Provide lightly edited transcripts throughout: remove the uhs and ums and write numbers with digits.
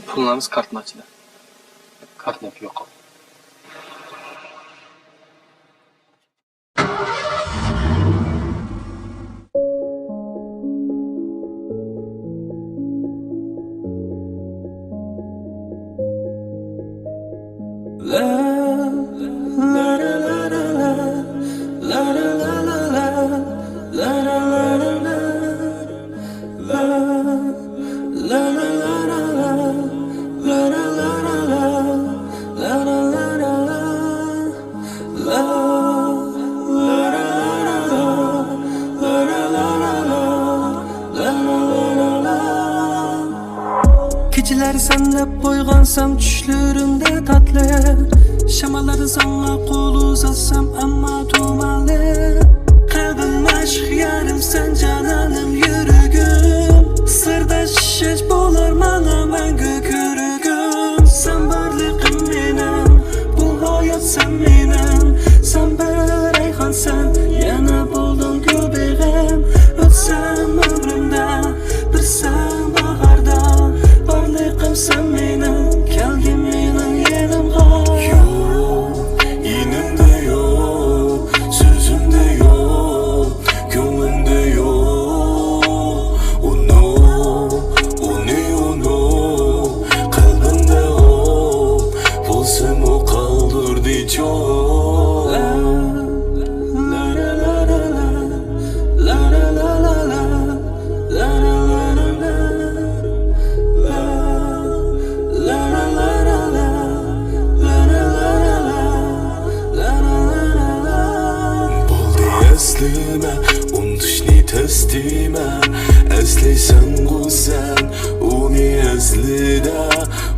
Pullarınız kartın açıda. Kartın hep yok. Geceler senle boygansam düşlerimde tatlı. Şamaları sana kol uzatsam ama dumanlı. Kalbim aşk yarım sen cananım yürügüm. Sırdaşış bolar bana ben gökürügüm. Sen varlığım benim, bu hayat sen benim. Sen bir reyhan sen, yana buldum göbeğim. Ötsem ömrümde, bir sen baharda. Varlığım sen benim, geldim benim yerimga. Yok, inimde yok, sözümde yok, gönlümde yok. Oh no, oh ne oh no, kalbimde o, bulsam o kaldırdı çok. Eslime, unduşni testime. Esleysen gulsen, uni eslide.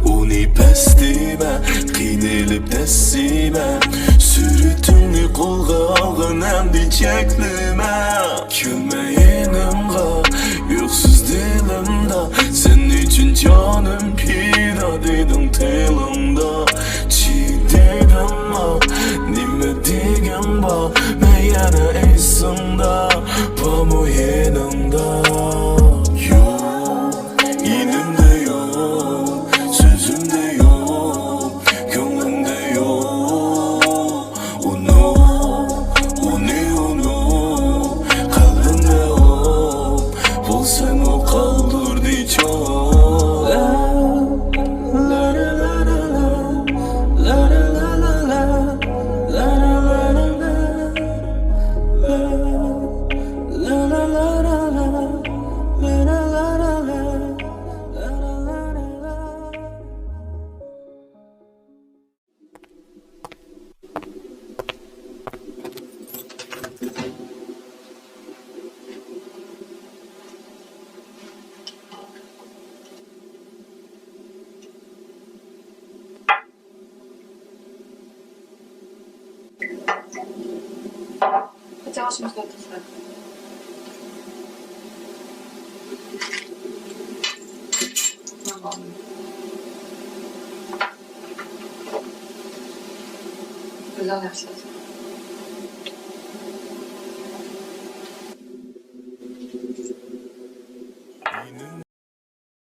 Uni pestime, qiynelip tessime. Sürütümni kolga algın emdi çeklime. Külmeyinimga, yoksuz dilimde. Sen için canım pida dedim telimde. Çiğdedim ma, nime digem ba. Yana esimde, pamu yanımda. Yok, inimde yok, sözümde yok, gönlümde yok. Oh no, oh ne oh no, kalbimde o, bulsam o kaldırdı çok. Хотела что-то сказать. Güzel yapacağız.